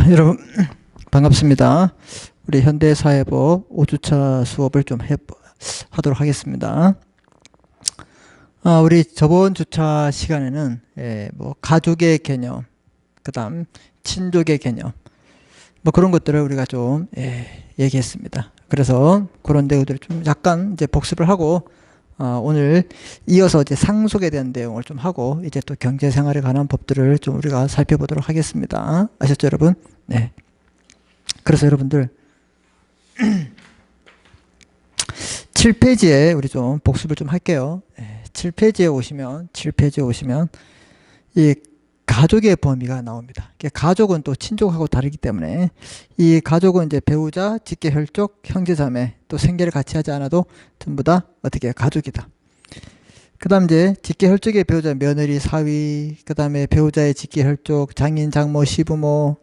여러분 반갑습니다. 우리 현대사회법 5주차 수업을 좀 하도록 하겠습니다. 우리 저번 주차 시간에는 뭐 가족의 개념, 그 다음 친족의 개념, 뭐 그런 것들을 우리가 좀 얘기했습니다. 그래서 그런 내용들을 좀 약간 이제 복습을 하고 오늘 이어서 이제 상속에 대한 내용을 좀 하고 이제 또 경제생활에 관한 법들을 좀 우리가 살펴보도록 하겠습니다. 아셨죠, 여러분? 네. 그래서 여러분들 7페이지에 우리 좀 복습을 좀 할게요. 7페이지에 오시면 이 가족의 범위가 나옵니다. 가족은 또 친족하고 다르기 때문에 이 가족은 이제 배우자, 직계 혈족, 형제자매, 또 생계를 같이 하지 않아도 전부 다 어떻게 가족이다. 그 다음 이제 직계 혈족의 배우자, 며느리, 사위, 그 다음에 배우자의 직계 혈족, 장인, 장모, 시부모,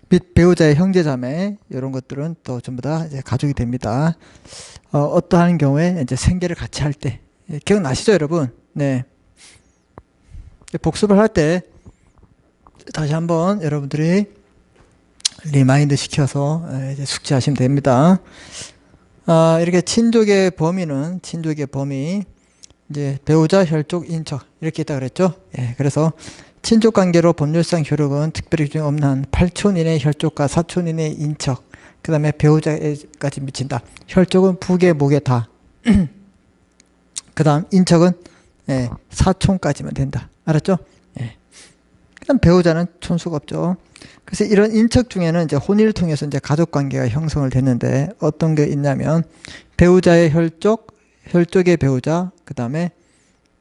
및 배우자의 형제자매, 이런 것들은 또 전부 다 이제 가족이 됩니다. 어떠한 경우에 이제 생계를 같이 할 때, 기억나시죠, 여러분? 네. 복습을 할 때 다시 한번 여러분들이 리마인드 시켜서 이제 숙지하시면 됩니다. 이렇게 친족의 범위 이제 배우자, 혈족, 인척 이렇게 있다 그랬죠. 그래서 친족 관계로 법률상 효력은 특별히 규정 없는 한 8촌 이내의 혈족과 4촌 이내의 인척, 그 다음에 배우자까지 미친다. 혈족은 북에 목에 다. 그 다음 인척은 4촌까지만 된다. 알았죠? 그 다음 배우자는 촌수가 없죠. 그래서 이런 인척 중에는 이제 혼인을 통해서 이제 가족 관계가 형성을 됐는데 어떤 게 있냐면 배우자의 혈족, 혈족의 배우자, 그 다음에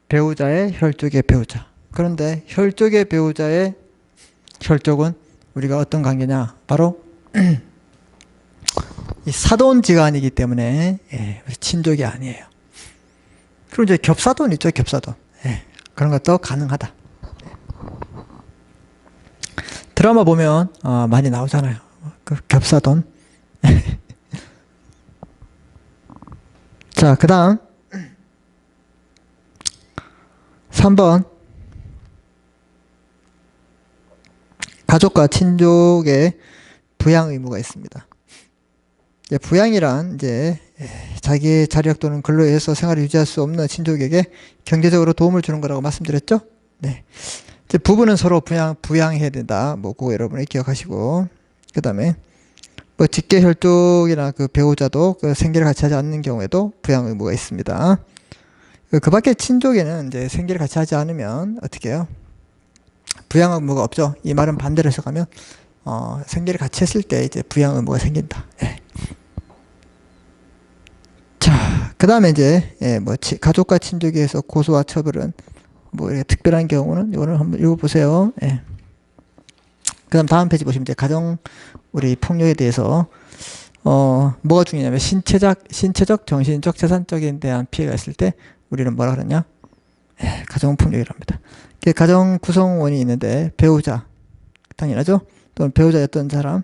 배우자의 혈족의 배우자. 그런데 혈족의 배우자의 혈족은 우리가 어떤 관계냐? 바로 이 사돈지간이기 때문에 우리 친족이 아니에요. 그리고 이제 겹사돈 있죠, 겹사돈. 그런 것도 가능하다. 드라마 보면 많이 나오잖아요. 그 겹사돈. 자, 그 다음 3번 가족과 친족의 부양 의무가 있습니다. 부양이란 이제 자기의 자력 또는 근로에 의해서 생활을 유지할 수 없는 친족에게 경제적으로 도움을 주는 거라고 말씀드렸죠. 네. 이제 부부는 서로 부양해야 된다. 뭐 그거 여러분이 기억하시고, 그 다음에 뭐 직계 혈족이나 그 배우자도 그 생계를 같이 하지 않는 경우에도 부양 의무가 있습니다. 그 밖에 친족에는 이제 생계를 같이 하지 않으면 어떻게 해요? 부양 의무가 없죠. 이 말은 반대로 해석하면 생계를 같이 했을 때 이제 부양 의무가 생긴다. 자, 그 다음에 이제 뭐 가족과 친족에 의해서 고소와 처벌은 뭐 이렇게 특별한 경우는 이거를 한번 읽어보세요. 그 다음 페이지 보시면 이제 가정 우리 폭력에 대해서 뭐가 중요하냐면 신체적, 정신적, 재산적인 대한 피해가 있을 때 우리는 뭐라 그러냐? 가정 폭력이랍니다. 가정 구성원이 있는데 배우자, 당연하죠? 또는 배우자였던 사람,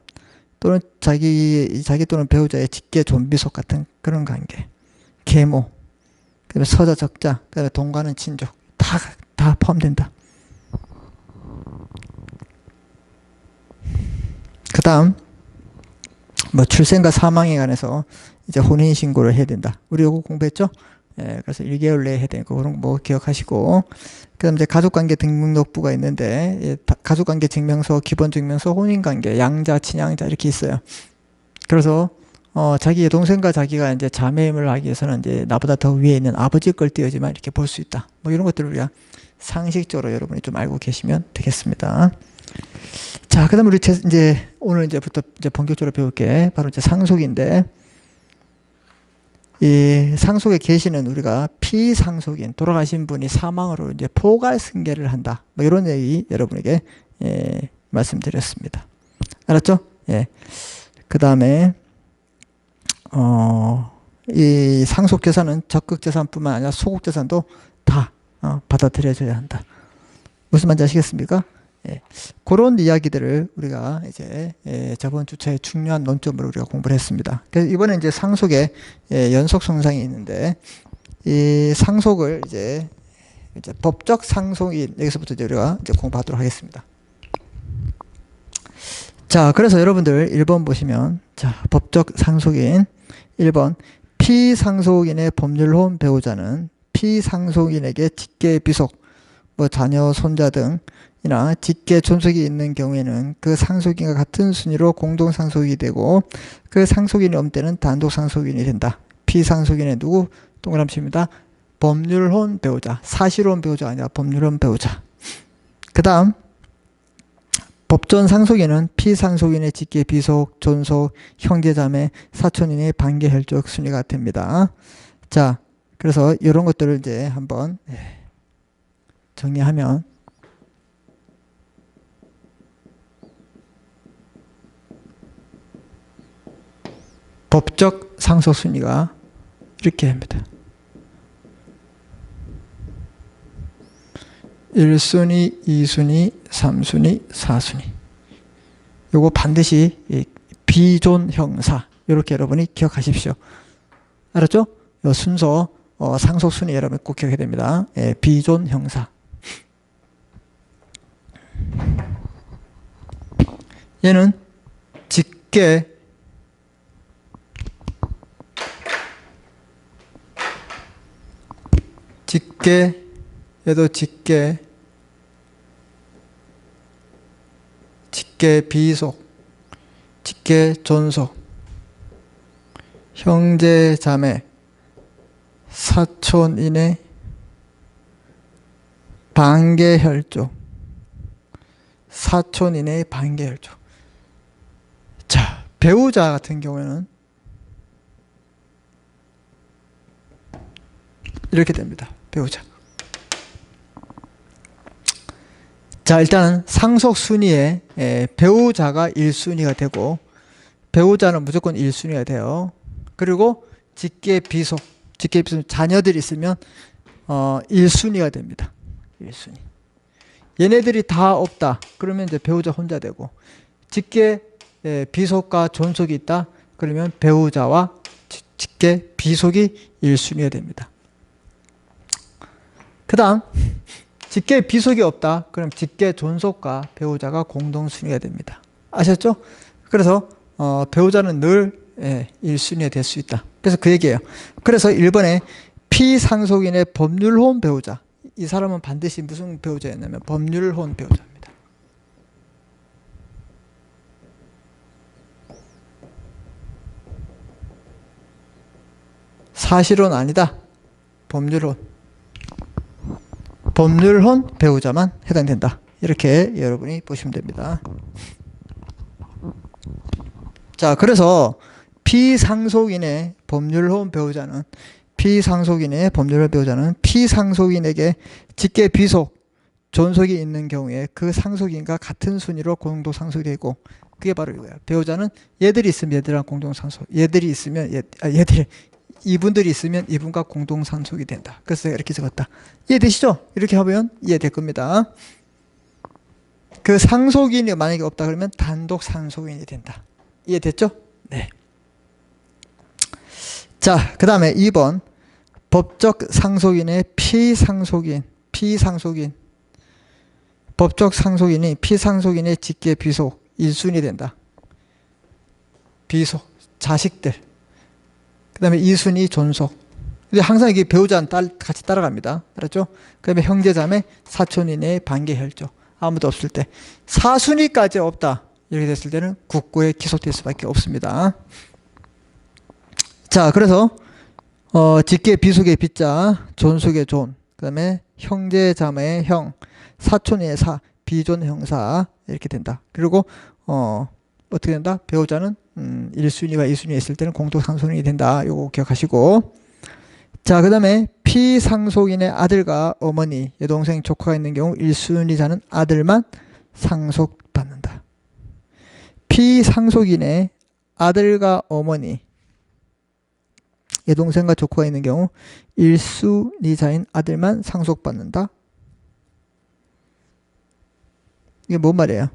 또는 자기 또는 배우자의 직계 좀비속 같은 그런 관계, 계모, 그다음에 서자, 적자, 그다음에 동거하는 친족 다 포함된다. 그 다음 뭐 출생과 사망에 관해서 이제 혼인 신고를 해야 된다. 우리 이거 공부했죠? 그래서 1개월 내에 해야 되는 거 그런 거 기억하시고, 그다음 이제 가족관계 등록부가 있는데 가족관계 증명서, 기본증명서, 혼인관계, 양자, 친양자 이렇게 있어요. 그래서 자기 동생과 자기가 이제 자매임을 하기 위해서는 이제 나보다 더 위에 있는 아버지 걸 띄워야지만 이렇게 볼 수 있다. 뭐 이런 것들을 우리가 상식적으로 여러분이 좀 알고 계시면 되겠습니다. 자, 그다음 우리 이제 오늘 이제부터 이제 본격적으로 배울 게 바로 이제 상속인데, 이 상속의 계시는 우리가 피상속인 돌아가신 분이 사망으로 이제 포괄 승계를 한다. 뭐 이런 얘기 여러분에게 말씀드렸습니다. 알았죠? 그 다음에 이 상속 재산은 적극 재산뿐만 아니라 소극 재산도 다 받아들여져야 한다. 무슨 말인지 아시겠습니까? 그런 이야기들을 우리가 이제 저번 주차에 중요한 논점으로 우리가 공부를 했습니다. 그래서 이번에 이제 상속에 연속 손상이 있는데, 이 상속을 이제 법적 상속인 여기서부터 이제 우리가 이제 공부하도록 하겠습니다. 자, 그래서 여러분들 1번 보시면, 자, 법적 상속인 1번 피상속인의 법률혼 배우자는 피상속인에게 직계 비속, 뭐 자녀, 손자 등이나 직계 존속이 있는 경우에는 그 상속인과 같은 순위로 공동 상속이 되고 그 상속인이 없는 때는 단독 상속인이 된다. 피상속인의 누구? 동그라미입니다. 법률혼 배우자, 사실혼 배우자가 아니라 법률혼 배우자. 그 다음 법전 상속인은 피상속인의 직계 비속, 존속, 형제자매, 사촌인의 반계 혈족 순위가 됩니다. 자, 그래서 이런 것들을 이제 한번 정리하면 법적 상속 순위가 이렇게 됩니다. 1순위, 2순위, 3순위, 4순위. 요거 반드시 비존 형사 이렇게 여러분이 기억하십시오. 알았죠? 요 순서 상속 순위 여러분 꼭 기억해야 됩니다. 비존 형사. 얘는 직계 얘도 직계 비속, 직계 존속, 형제 자매, 사촌인의 반계 혈족, 사촌인의 반계 혈족. 자, 배우자 같은 경우에는 이렇게 됩니다. 배우자. 자, 일단은 상속 순위에 배우자가 1순위가 되고 배우자는 무조건 1순위가 돼요. 그리고 직계 비속 자녀들이 있으면 1순위가 됩니다. 1순위. 얘네들이 다 없다. 그러면 이제 배우자 혼자 되고 직계 비속과 존속이 있다. 그러면 배우자와 직계 비속이 1순위가 됩니다. 그 다음 직계 비속이 없다. 그럼 직계 존속과 배우자가 공동 순위가 됩니다. 아셨죠? 그래서 배우자는 늘 1순위가 될 수 있다. 그래서 그 얘기예요. 그래서 1번에 피상속인의 법률혼 배우자. 이 사람은 반드시 무슨 배우자였냐면 법률혼 배우자입니다. 사실혼 아니다. 법률혼 배우자만 해당된다. 이렇게 여러분이 보시면 됩니다. 자, 그래서 피상속인의 법률혼 배우자는 피상속인에게 직계 비속, 존속이 있는 경우에 그 상속인과 같은 순위로 공동 상속이 되고 그게 바로 이거예요. 배우자는 얘들이 있으면 얘들이랑 공동 상속, 이분들이 있으면 이분과 공동 상속이 된다. 그래서 제가 이렇게 적었다. 이해되시죠? 이렇게 하면 이해될 겁니다. 그 상속인이 만약에 없다 그러면 단독 상속인이 된다. 이해됐죠? 네. 자, 그 다음에 2번 법적 상속인의 피상속인 법적 상속인이 피상속인의 직계 비속 1순위 된다. 비속 자식들. 그 다음에 2순위 존속. 근데 항상 이게 배우자는 같이 따라갑니다. 알았죠? 그 다음에 형제자매, 사촌인의 반계 혈족. 아무도 없을 때. 4순위까지 없다. 이렇게 됐을 때는 국고에 기속될 수밖에 없습니다. 자, 그래서 직계 비속의 비자, 존속의 존, 그 다음에 형제자매의 형, 사촌인의 사, 비존 형사 이렇게 된다. 그리고 어떻게 된다? 배우자는 1순위와 2순위에 있을 때는 공동 상속인이 된다. 요거 기억하시고. 자, 그 다음에 피상속인의 아들과 어머니, 여동생, 조카가 있는 경우 1순위자는 아들만 상속받는다. 피상속인의 아들과 어머니, 여동생과 조카가 있는 경우 1순위자인 아들만 상속받는다. 이게 뭔 말이에요?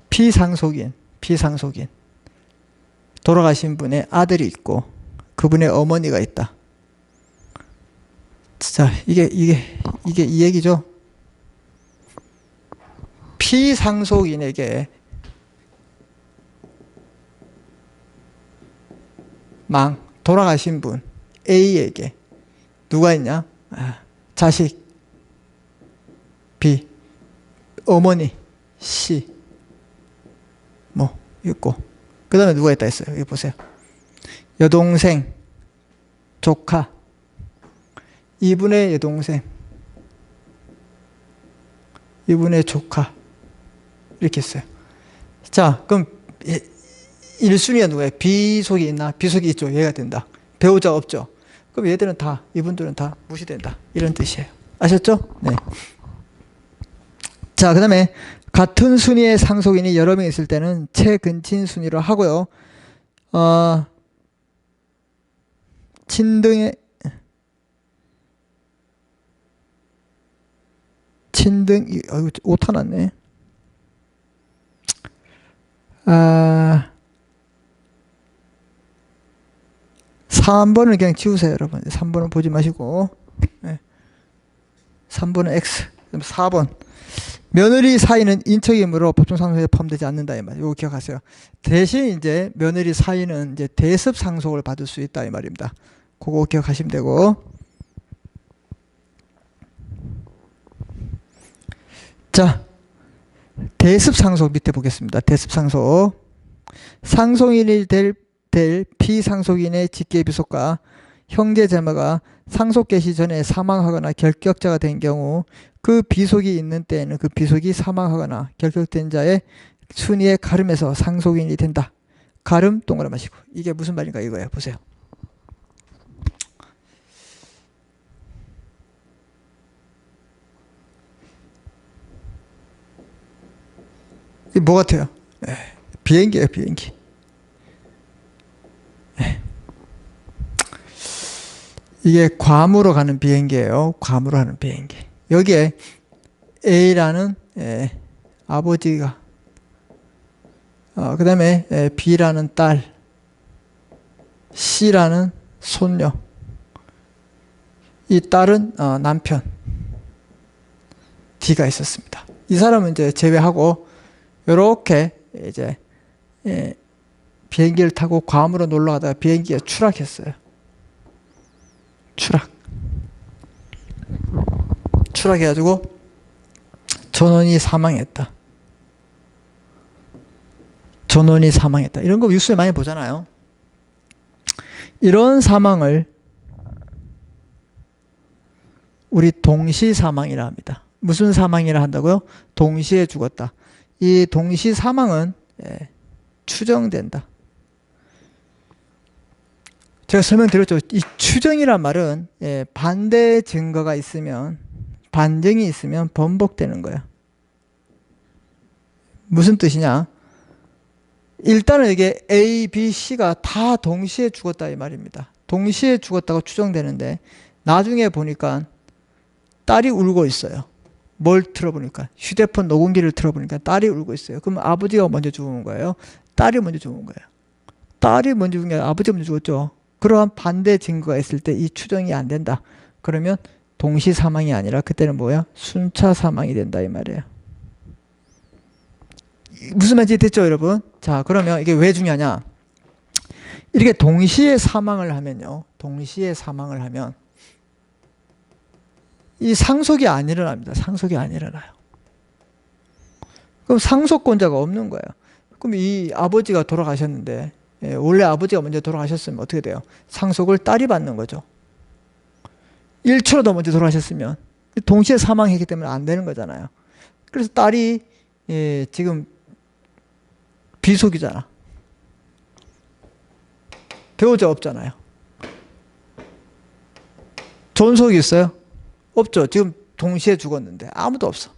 피상속인 돌아가신 분의 아들이 있고 그분의 어머니가 있다. 자, 이게 이 얘기죠. 피상속인에게 돌아가신 분 A에게 누가 있냐? 자식 B, 어머니 C 뭐 있고, 그 다음에 누가 있다 했어요? 여기 보세요. 여동생, 조카, 이분의 여동생, 이분의 조카, 이렇게 했어요. 자, 그럼 1순위가 누구예요? B속이 있나? B속이 있죠. 얘가 된다. 배우자 없죠. 그럼 얘들은 다, 이분들은 다 무시된다. 이런 뜻이에요. 아셨죠? 네. 자, 그 다음에 같은 순위의 상속인이 여러 명 있을 때는 최근친 순위로 하고요. 친등의 오타 났네. 3번을 그냥 지우세요, 여러분. 3번은 보지 마시고. 네. 3번은 X. 4번. 며느리 사이는 인척이므로 법정상속에 포함되지 않는다, 이 말. 이거 기억하세요. 대신 이제 며느리 사이는 이제 대습 상속을 받을 수 있다, 이 말입니다. 그거 기억하시면 되고. 자, 대습 상속 밑에 보겠습니다. 대습 상속. 상속인이 될 피상속인의 직계비속과 형제자매가 상속 개시 전에 사망하거나 결격자가 된 경우 그 비속이 있는 때에는 그 비속이 사망하거나 결격된 자의 순위에 가름해서 상속인이 된다. 가름 동그라미 마시고. 이게 무슨 말인가 이거예요. 보세요. 이게 뭐 같아요? 비행기예요, 비행기. 이게 괌으로 가는 비행기예요. 괌으로 가는 비행기. 여기에 A라는 아버지가, 그 다음에 B라는 딸, C라는 손녀, 이 딸은 남편, D가 있었습니다. 이 사람은 이제 제외하고 이렇게 이제 비행기를 타고 괌으로 놀러 가다가 비행기가 추락했어요. 추락해가지고 전원이 사망했다. 전원이 사망했다. 이런 거 뉴스에 많이 보잖아요. 이런 사망을 우리 동시 사망이라 합니다. 무슨 사망이라 한다고요? 동시에 죽었다. 이 동시 사망은 추정된다. 제가 설명드렸죠. 이 추정이란 말은 반대 증거가 있으면, 반증이 있으면 번복되는 거야. 무슨 뜻이냐? 일단은 이게 A, B, C가 다 동시에 죽었다 이 말입니다. 동시에 죽었다고 추정되는데 나중에 보니까 딸이 울고 있어요. 뭘 틀어보니까, 휴대폰 녹음기를 틀어보니까 딸이 울고 있어요. 그럼 아버지가 먼저 죽은 거예요? 딸이 먼저 죽은 거예요? 딸이 먼저 죽은 게 아니라 아버지가 먼저 죽었죠. 그러한 반대 증거가 있을 때 이 추정이 안 된다. 그러면 동시 사망이 아니라 그때는 뭐야? 순차 사망이 된다 이 말이에요. 무슨 말인지 됐죠, 여러분? 자, 그러면 이게 왜 중요하냐? 이렇게 동시에 사망을 하면요. 동시에 사망을 하면 이 상속이 안 일어납니다. 상속이 안 일어나요. 그럼 상속권자가 없는 거예요. 그럼 이 아버지가 돌아가셨는데, 원래 아버지가 먼저 돌아가셨으면 어떻게 돼요? 상속을 딸이 받는 거죠. 1초라도 더 먼저 돌아가셨으면 동시에 사망했기 때문에 안 되는 거잖아요. 그래서 딸이 지금 비속이잖아. 배우자 없잖아요. 존속이 있어요? 없죠. 지금 동시에 죽었는데 아무도 없어.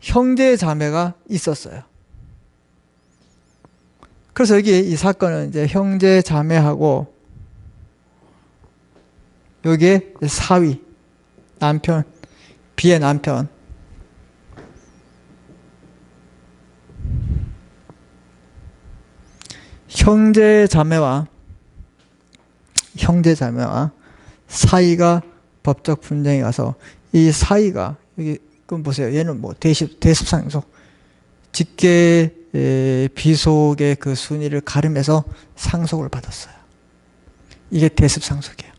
형제 자매가 있었어요. 그래서 여기 이 사건은 이제 형제 자매하고 여기에 사위, 남편, B의 남편, 형제 자매와 사이가 법적 분쟁이 가서 이 사이가 여기 그럼 보세요. 얘는 뭐 대습상속, 직계 비속의 그 순위를 가름해서 상속을 받았어요. 이게 대습상속이에요.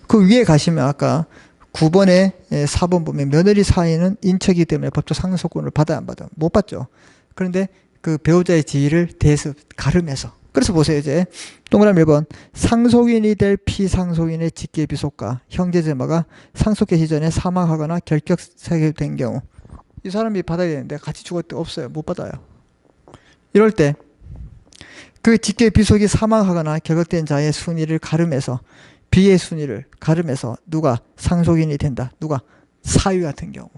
그 위에 가시면 아까 9번에 4번 보면 며느리 사이는 인척이기 때문에 법적 상속권을 받아야 안 받아요? 못 받죠. 그런데 그 배우자의 지위를 대습 가름해서, 그래서 보세요. 이제 동그라미 1번, 상속인이 될 피상속인의 직계 비속과 형제자매가 상속 개시 전에 사망하거나 결격사유된 경우, 이 사람이 받아야 되는데 같이 죽을 때 없어요. 못 받아요. 이럴 때 그 직계 비속이 사망하거나 결격된 자의 순위를 가름해서, 비의 순위를 가름해서 누가 상속인이 된다. 누가? 사위 같은 경우.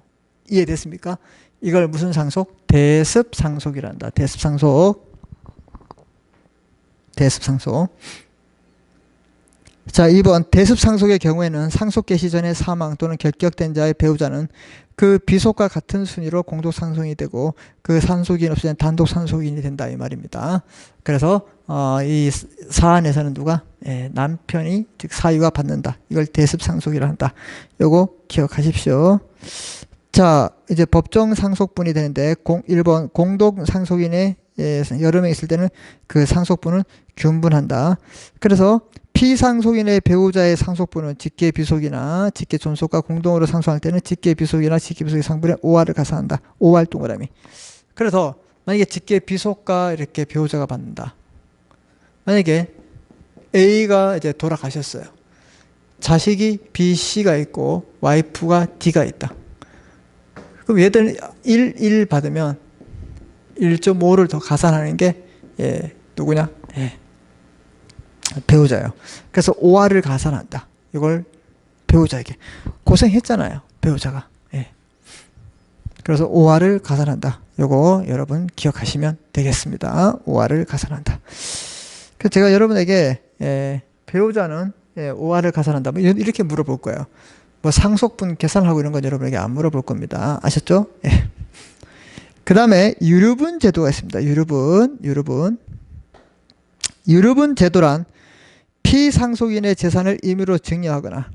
이해됐습니까? 이걸 무슨 상속? 대습상속이란다. 대습상속. 대습상속. 자, 2번, 대습상속의 경우에는 상속 개시 전에 사망 또는 결격된 자의 배우자는 그 비속과 같은 순위로 공동상속인이 되고 그 상속인이 없으면 단독상속인이 된다, 이 말입니다. 그래서 이 사안에서는 누가? 남편이, 즉 사위가 받는다. 이걸 대습상속이라 한다. 요거 기억하십시오. 자, 이제 법정 상속분이 되는데 1번, 공동상속인의 여러 명 있을 때는 그 상속분은 균분한다. 그래서 피상속인의 배우자의 상속분은 직계 비속이나 직계 존속과 공동으로 상속할 때는 직계 비속이나 직계 비속의 상분의 5할을 가산한다. 5할 동그라미. 그래서 만약에 직계 비속과 이렇게 배우자가 받는다. 만약에 A가 이제 돌아가셨어요. 자식이 B, C가 있고 와이프가 D가 있다. 그럼 얘들은 1 받으면 1.5를 더 가산하는 게 누구냐? 배우자예요. 그래서 5할을 가산한다. 이걸 배우자에게. 고생했잖아요. 배우자가. 그래서 5할을 가산한다. 요거 여러분 기억하시면 되겠습니다. 5할을 가산한다. 그래서 제가 여러분에게 배우자는 5할을 가산한다. 뭐 이렇게 물어볼 거예요. 뭐 상속분 계산하고 이런 건 여러분에게 안 물어볼 겁니다. 아셨죠? 그 다음에 유류분 제도가 있습니다. 유류분 제도란 피상속인의 재산을 임의로 증여하거나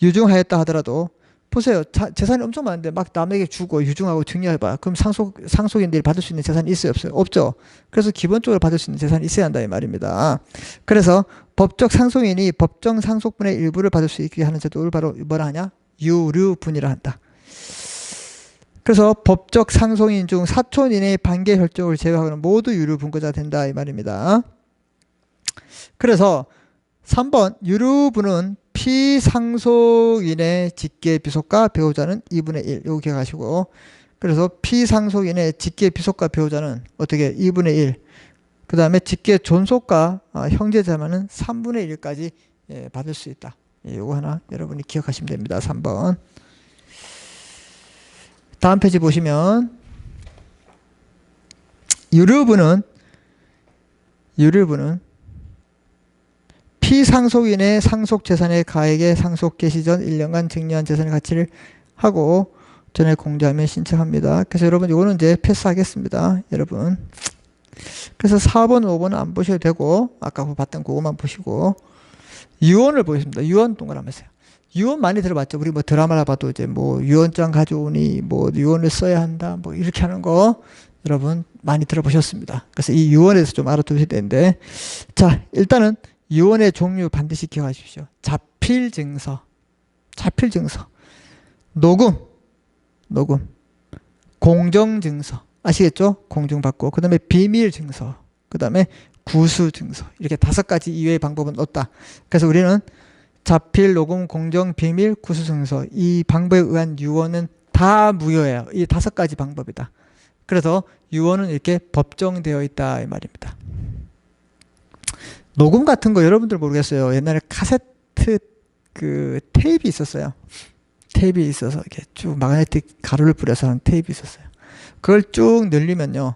유증하였다 하더라도, 보세요. 재산이 엄청 많은데 막 남에게 주고 유증하고 증여해봐. 그럼 상속인들이 받을 수 있는 재산이 있어요? 없어요? 없죠. 그래서 기본적으로 받을 수 있는 재산이 있어야 한다, 이 말입니다. 그래서 법적 상속인이 법정 상속분의 일부를 받을 수 있게 하는 제도를 바로 뭐라 하냐? 유류분이라 한다. 그래서 법적 상속인 중 사촌 이내의 반계 혈족을 제외하고는 모두 유류분거자 된다, 이 말입니다. 그래서 3번, 유류분은 피상속인의 직계 비속과 배우자는 2분의 1. 이거 기억하시고, 그래서 피상속인의 직계 비속과 배우자는 어떻게 2분의 1. 그 다음에 직계 존속과 형제자매는 3분의 1까지 받을 수 있다. 이거 하나 여러분이 기억하시면 됩니다. 3번. 다음 페이지 보시면 유류분은 피상속인의 상속재산의 가액의 상속 개시 전 1년간 증여한 재산의 가치를 하고 전에 공제하면 신청합니다. 그래서 여러분 이거는 이제 패스하겠습니다. 여러분. 그래서 4번, 5번은 안 보셔도 되고 아까 봤던 그거만 보시고 유언을 보겠습니다. 유언 동그라미세요. 유언 많이 들어봤죠. 우리 뭐 드라마를 봐도 이제 뭐 유언장 가져오니 뭐 유언을 써야 한다 뭐 이렇게 하는 거 여러분 많이 들어보셨습니다. 그래서 이 유언에서 좀 알아두셔야 되는데, 자 일단은 유언의 종류 반드시 기억하십시오. 자필증서, 녹음, 공정증서 아시겠죠? 공증받고, 그 다음에 비밀증서, 그 다음에 구수증서, 이렇게 5가지 이외의 방법은 없다. 그래서 우리는 자필, 녹음, 공정, 비밀, 구수증서 이 방법에 의한 유언은 다 무효예요. 이 5가지 방법이다. 그래서 유언은 이렇게 법정되어 있다, 이 말입니다. 녹음 같은 거 여러분들 모르겠어요. 옛날에 카세트 그 테이프 있었어요. 테이프 있어서 이렇게 쭉 마그네틱 가루를 뿌려서 하는 테이프 있었어요. 그걸 쭉 늘리면요.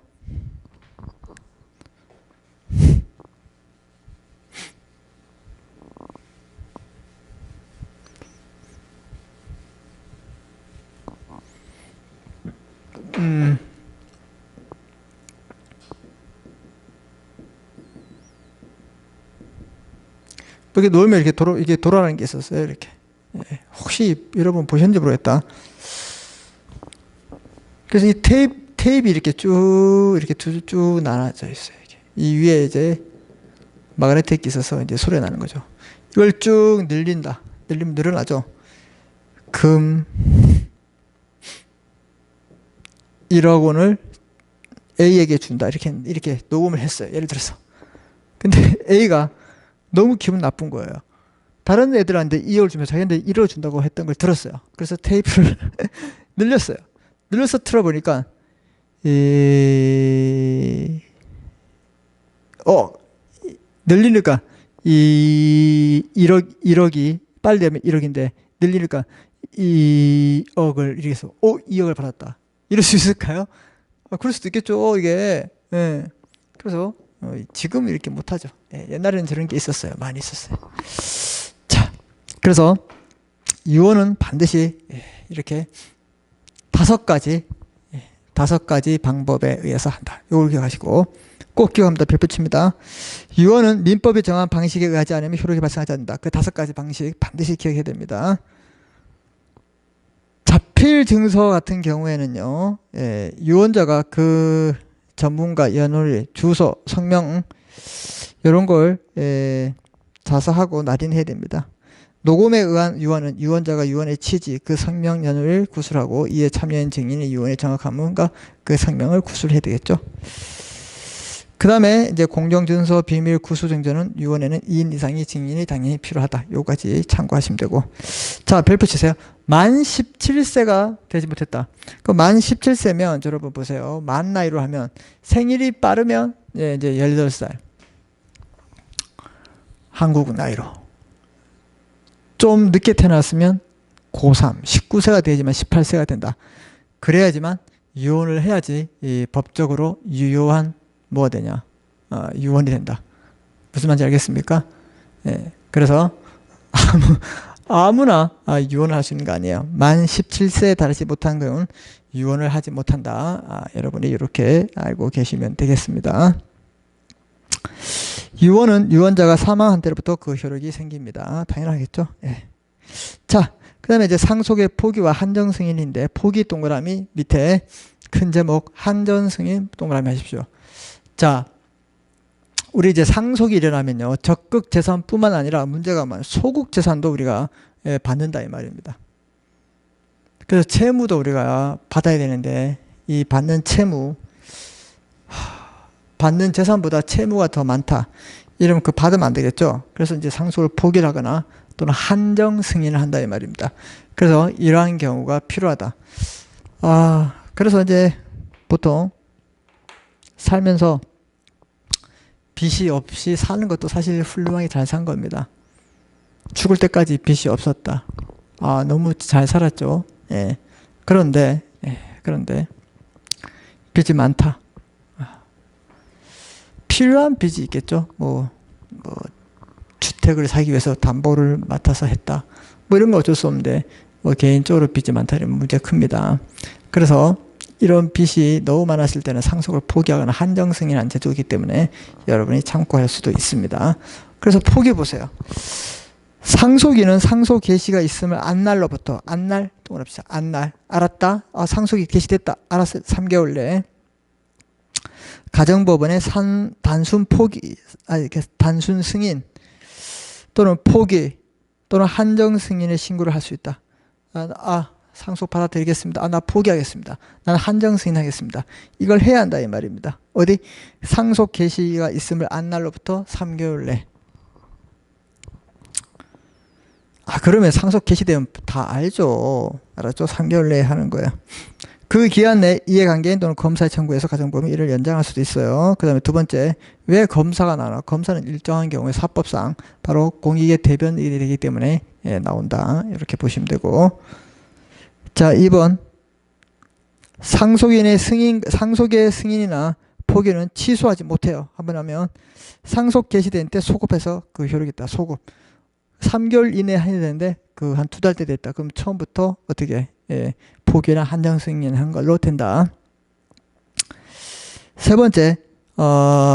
이렇게 놓으면 이게 돌아가는 게 있었어요. 이렇게. 혹시 여러분 보셨는지 모르겠다. 그래서 이 테이프 이렇게 쭉 나눠져 있어요. 이 위에 이제 마그네틱이 있어서 이제 소리가 나는 거죠. 이걸 쭉 늘린다. 늘리면 늘어나죠. 금 1억 원을 A에게 준다. 이렇게 녹음을 했어요. 예를 들어서. 근데 A가 너무 기분 나쁜 거예요. 다른 애들한테 2억을 주면 자기한테 1억을 준다고 했던 걸 들었어요. 그래서 테이프를 늘렸어요. 늘려서 틀어보니까 늘리니까 이 1억이 빨리 되면 1억인데 늘리니까 2억을 이렇게 해서 2억을 받았다. 이럴 수 있을까요? 그럴 수도 있겠죠. 이게. 예. 그래서 지금 이렇게 못하죠. 예. 옛날에는 저런 게 있었어요. 많이 있었어요. 자, 그래서 유언은 반드시 이렇게 5가지 방법에 의해서 한다. 이걸 기억하시고 꼭 기억합니다. 별표칩니다. 유언은 민법이 정한 방식에 의하지 않으면 효력이 발생하지 않는다. 그 5가지 방식 반드시 기억해야 됩니다. 자필 증서 같은 경우에는요, 유언자가 그 전문가 연월, 주소, 성명 이런 걸 자서하고 날인해야 됩니다. 녹음에 의한 유언은 유언자가 유언의 취지, 그 성명 연월을 구술하고 이에 참여한 증인의 유언의 정확함과 그 성명을 구술해야 되겠죠. 그 다음에 이제 공정증서, 비밀, 구수증서는 유언에는 2인 이상의 증인이 당연히 필요하다. 요까지 참고하시면 되고. 자, 별표 치세요. 만 17세가 되지 못했다. 만 17세면 여러분 보세요. 만 나이로 하면 생일이 빠르면 이제 18살. 한국 나이로. 좀 늦게 태어났으면 고3, 19세가 되지만 18세가 된다. 그래야지만 유언을 해야지 법적으로 유효한 뭐가 되냐? 유언이 된다. 무슨 말인지 알겠습니까? 그래서 아무나 유언을 할 수 있는 거 아니에요. 만 17세에 달하지 못한 경우는 유언을 하지 못한다. 여러분이 이렇게 알고 계시면 되겠습니다. 유언은 유언자가 사망한 때로부터 그 효력이 생깁니다. 당연하겠죠? 자, 그 다음에 이제 상속의 포기와 한정 승인인데, 포기 동그라미 밑에 큰 제목 한정 승인 동그라미 하십시오. 자, 우리 이제 상속이 일어나면요, 적극 재산뿐만 아니라 문제가 많아요. 소극 재산도 우리가 받는다 이 말입니다. 그래서 채무도 우리가 받아야 되는데, 이 받는 채무, 받는 재산보다 채무가 더 많다. 이러면 그 받으면 안 되겠죠. 그래서 이제 상속을 포기를 하거나 또는 한정 승인을 한다 이 말입니다. 그래서 이러한 경우가 필요하다. 그래서 이제 보통 살면서 빚이 없이 사는 것도 사실 훌륭하게 잘 산 겁니다. 죽을 때까지 빚이 없었다. 너무 잘 살았죠. 그런데 빚이 많다. 필요한 빚이 있겠죠. 뭐 주택을 사기 위해서 담보를 맡아서 했다. 뭐 이런 거 어쩔 수 없는데 개인적으로 빚이 많다 이러면 문제가 큽니다. 그래서 이런 빚이 너무 많았을 때는 상속을 포기하거나 한정 승인한 제도이기 때문에 여러분이 참고할 수도 있습니다. 그래서 포기해 보세요. 상속인은 상속 개시가 있음을 안날로부터 안날 동그랍시다. 안날 알았다. 상속이 개시됐다. 알았어요. 3개월 내에 가정법원에 단순 포기, 단순 승인 또는 포기 또는 한정 승인의 신고를 할 수 있다. 상속 받아들이겠습니다. 나 포기하겠습니다. 나는 한정 승인하겠습니다. 이걸 해야 한다 이 말입니다. 어디? 상속 개시가 있음을 안날로부터 3개월 내. 그러면 상속 개시되면 다 알죠. 알았죠? 3개월 내에 하는 거야. 그 기한 내 이해관계인 또는 검사의 청구에서 가정법원 이를 연장할 수도 있어요. 그 다음에 두 번째, 왜 검사가 나와? 검사는 일정한 경우에 사법상 바로 공익의 대변인이 되기 때문에 나온다. 이렇게 보시면 되고. 자, 2번. 상속의 승인이나 포기는 취소하지 못해요. 한번 하면 상속 개시된 때 소급해서 그 효력이 있다. 소급. 3개월 이내에 해야 되는데 그 한 2달 때 됐다. 그럼 처음부터 어떻게 포기나 한정 승인한 걸로 된다. 세 번째,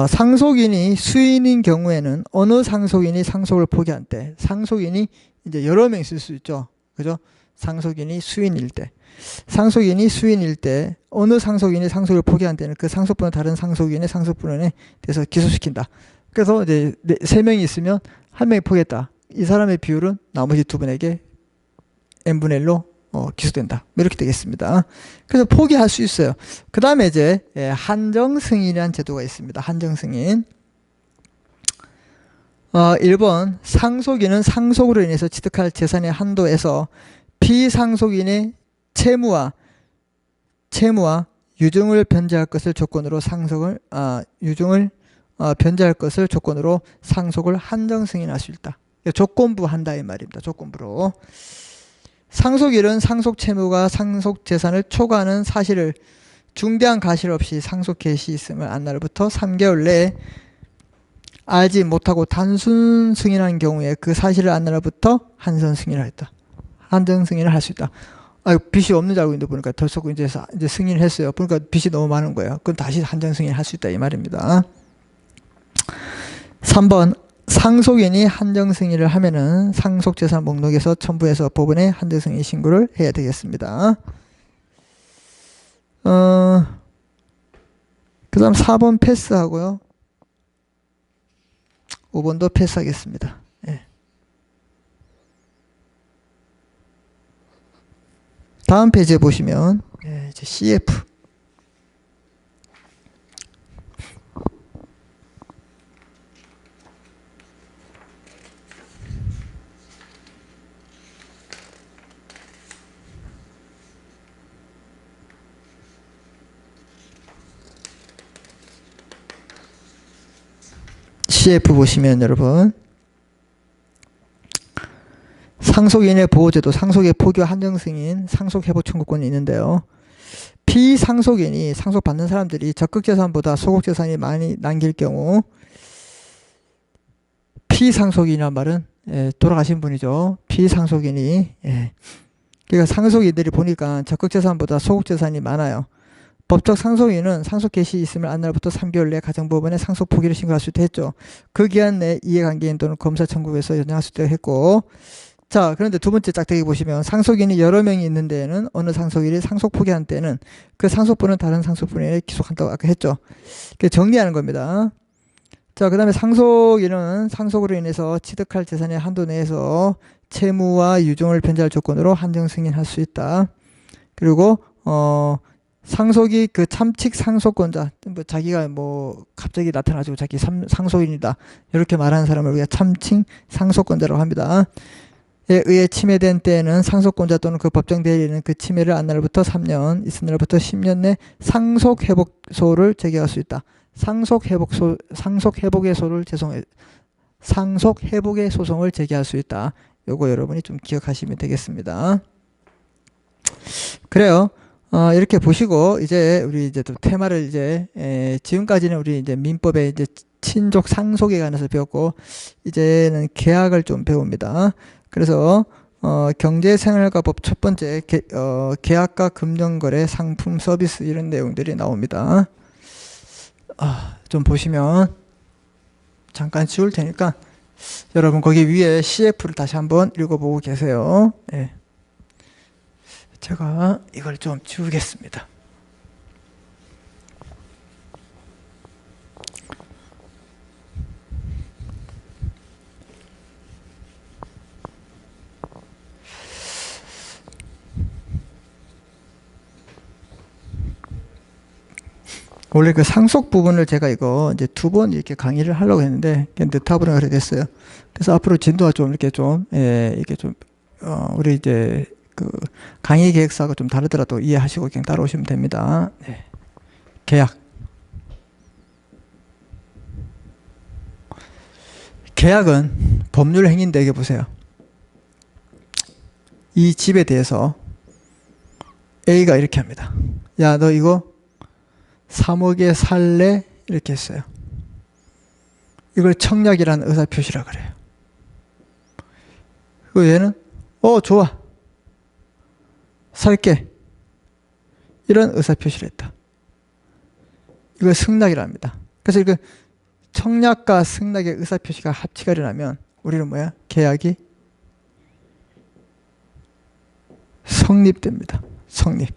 상속인이 수인인 경우에는 어느 상속인이 상속을 포기한 때, 상속인이 이제 여러 명 있을 수 있죠. 그죠? 상속인이 수인일 때 어느 상속인이 상속을 포기한 때는 그 상속분은 다른 상속인의 상속분에 대해서 기소시킨다. 그래서 이제 3명이 있으면 1명이 포기했다. 이 사람의 비율은 나머지 2분에게 n분의 1로 기소된다. 이렇게 되겠습니다. 그래서 포기할 수 있어요. 그 다음에 이제 한정승인이라는 제도가 있습니다. 한정승인. 1번 상속인은 상속으로 인해서 취득할 재산의 한도에서 피상속인의 채무와 유증을 변제할 것을 조건으로 변제할 것을 조건으로 상속을 한정 승인할 수 있다. 조건부 한다 이 말입니다. 조건부로. 상속일은 상속 채무가 상속 재산을 초과하는 사실을 중대한 가실 없이 상속 개시 있음을 안 날부터 3개월 내에 알지 못하고 단순 승인한 경우에 그 사실을 안 날부터 한정 승인을 했다. 한정 승인을 할 수 있다. 빚이 없는 줄 알고 있는데 보니까 덜썩 이제 승인을 했어요. 보니까 빚이 너무 많은 거예요. 그럼 다시 한정 승인을 할 수 있다 이 말입니다. 3번 상속인이 한정 승인을 하면은 상속재산 목록에서 첨부해서 법원에 한정 승인 신고를 해야 되겠습니다. 그 다음 4번 패스하고요. 5번도 패스하겠습니다. 예. 다음 페이지에 보시면 이제 CF 보시면 여러분 상속인의 보호제도, 상속의 포기와 한정승인, 상속회복 청구권이 있는데요. 피상속인이 상속받는 사람들이 적극재산보다 소극재산이 많이 남길 경우 피상속인이란 말은 돌아가신 분이죠. 피상속인이 그러니까 상속인들이 보니까 적극재산보다 소극재산이 많아요. 법적 상속인은 상속 개시 있음을 안 날부터 3개월 내에 가정법원에 상속 포기를 신고할 수 있다 했죠. 그 기한 내 이해관계인 또는 검사 청구에서 연장할 수 있다고 했고, 자 그런데 두 번째 짝대기 보시면 상속인이 여러 명이 있는 데에는 어느 상속인이 상속 포기한 때는 그 상속분은 다른 상속분에 기속한다고 아까 했죠. 정리하는 겁니다. 자, 그 다음에 상속인은 상속으로 인해서 취득할 재산의 한도 내에서 채무와 유증을 변제할 조건으로 한정 승인할 수 있다. 그리고 상속이 그 참칙 상속권자, 자기가 갑자기 나타나지고 자기 상속인이다 이렇게 말하는 사람을 우리가 참칙 상속권자라고 합니다. 에 의해 침해된 때에는 상속권자 또는 그 법정 대리인은 그 침해를 안 날부터 3년, 있은 날부터 10년 내 상속회복소를 제기할 수 있다. 상속회복의 소송을 제기할 수 있다. 요거 여러분이 좀 기억하시면 되겠습니다. 그래요. 이렇게 보시고 이제 우리 이제 또 테마를 지금까지는 우리 이제 민법의 이제 친족 상속에 관해서 배웠고 이제는 계약을 좀 배웁니다. 그래서 경제생활가법 첫 번째 계약과 금전거래 상품 서비스 이런 내용들이 나옵니다. 좀 보시면 잠깐 지울 테니까 여러분 거기 위에 CF를 다시 한번 읽어보고 계세요. 예. 제가 이걸 좀 지우겠습니다. 원래 그 상속 부분을 제가 이거 이제 2번 이렇게 강의를 하려고 했는데 늦타버려 그래 됐어요. 그래서 앞으로 진도가 좀 이렇게 우리 이제 그 강의 계획서하고 좀 다르더라도 이해하시고 그냥 따라오시면 됩니다. 네. 계약은 법률 행위인데 이게 보세요. 이 집에 대해서 A가 이렇게 합니다. 야, 너 이거 3억에 살래? 이렇게 했어요. 이걸 청약이라는 의사표시라 그래요. 그리고 얘는 좋아. 살게. 이런 의사표시를 했다. 이걸 승낙이랍니다. 그래서 이거 청약과 승낙의 의사표시가 합치가 일어나면 우리는 뭐야? 계약이 성립됩니다. 성립.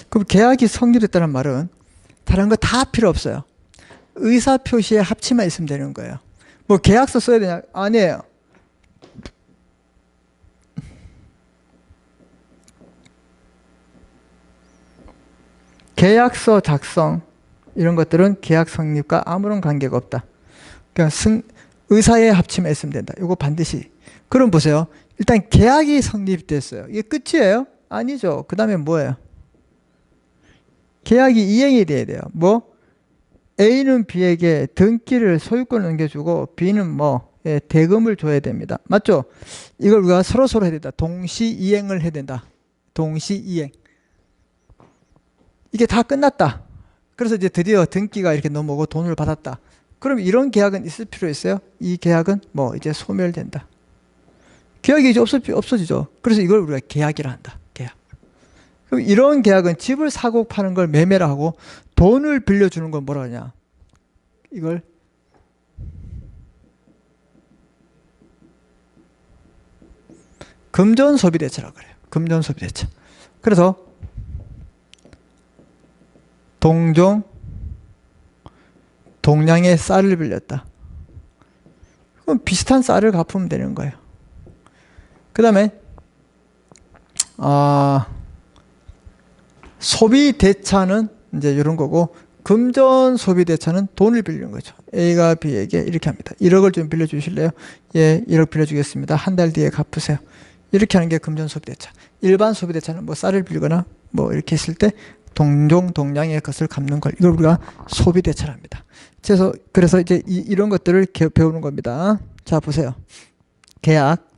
그럼 계약이 성립됐다는 말은 다른 거 다 필요 없어요. 의사표시에 합치만 있으면 되는 거예요. 뭐 계약서 써야 되냐? 아니에요. 계약서 작성 이런 것들은 계약 성립과 아무런 관계가 없다. 그냥 의사에 합치만 있으면 된다. 이거 반드시. 그럼 보세요. 일단 계약이 성립됐어요. 이게 끝이에요? 아니죠. 그 다음에 뭐예요? 계약이 이행이 돼야 돼요. 뭐? A는 B에게 등기를 소유권을 넘겨주고 B는 뭐? 예, 대금을 줘야 됩니다. 맞죠? 이걸 우리가 서로 해야 된다. 동시 이행을 해야 된다. 동시 이행. 이게 다 끝났다. 그래서 이제 드디어 등기가 이렇게 넘어오고 돈을 받았다. 그럼 이런 계약은 있을 필요 있어요? 이 계약은 뭐 이제 소멸된다. 계약이 이제 없어지죠. 그래서 이걸 우리가 계약이라 한다. 계약. 그럼 이런 계약은 집을 사고 파는 걸 매매라 하고 돈을 빌려주는 건 뭐라 하냐? 이걸 금전소비대차라고 그래요. 금전소비대차. 그래서 동종, 동량의 쌀을 빌렸다. 그럼 비슷한 쌀을 갚으면 되는 거예요. 그 다음에 소비대차는 이제 이런 거고, 금전소비대차는 돈을 빌리는 거죠. A가 B에게 이렇게 합니다. 1억을 좀 빌려주실래요? 예, 1억 빌려주겠습니다. 한 달 뒤에 갚으세요. 이렇게 하는 게 금전소비대차. 일반 소비대차는 뭐 쌀을 빌거나 뭐 이렇게 했을 때 동종, 동량의 것을 갚는 걸, 이걸 우리가 소비대차랍니다. 그래서 이제 이런 것들을 배우는 겁니다. 자, 보세요. 계약.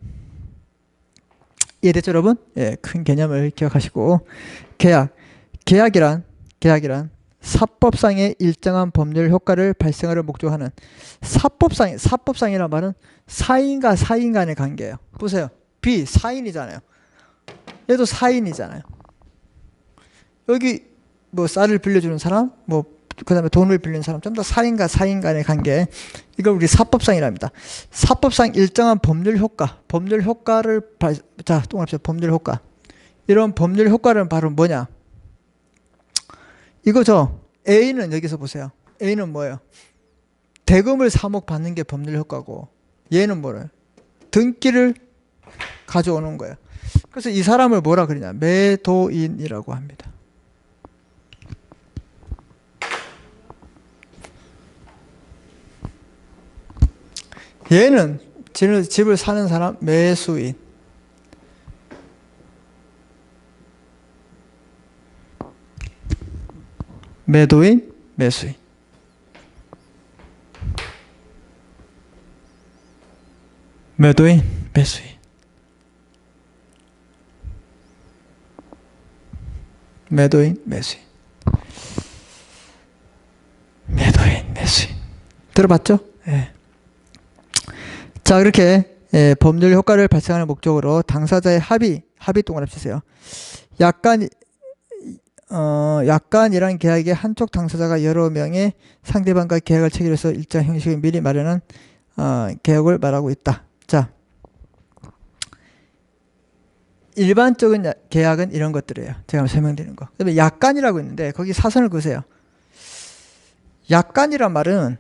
이해됐죠, 여러분? 예, 큰 개념을 기억하시고. 계약이란 사법상의 일정한 법률 효과를 발생하려 목적하는 사법상이란 말은 사인과 사인 간의 관계예요. 보세요. B, 사인이잖아요. 얘도 사인이잖아요. 여기 뭐 쌀을 빌려주는 사람, 뭐 그 다음에 돈을 빌리는 사람, 좀 더 사인과 사인 간의 관계, 이걸 우리 사법상이랍니다. 사법상 일정한 법률 효과를 자, 동합시다. 법률 효과. 이런 법률 효과는 바로 뭐냐? 이거죠. A는 여기서 보세요. A는 뭐예요? 대금을 3억 받는 게 법률 효과고, 얘는 뭐래요? 등기를 가져오는 거예요. 그래서 이 사람을 뭐라 그러냐? 매도인이라고 합니다. 얘는 집을 사는 사람, 매수인. 매도인, 매수인. 매도인, 매수인. 매도인, 매수인. 매도인, 매수인. 들어봤죠? 예. 자, 그렇게 법률 효과를 발생하는 목적으로 당사자의 합의 동을 합치세요. 약간이란 계약에 한쪽 당사자가 여러 명의 상대방과 계약을 체결해서 일정 형식을 미리 마련한 계약을 말하고 있다. 자, 일반적인 계약은 이런 것들이에요. 제가 설명드리는 거. 그다음에 약간이라고 있는데 거기 사선을 그으세요. 약간이란 말은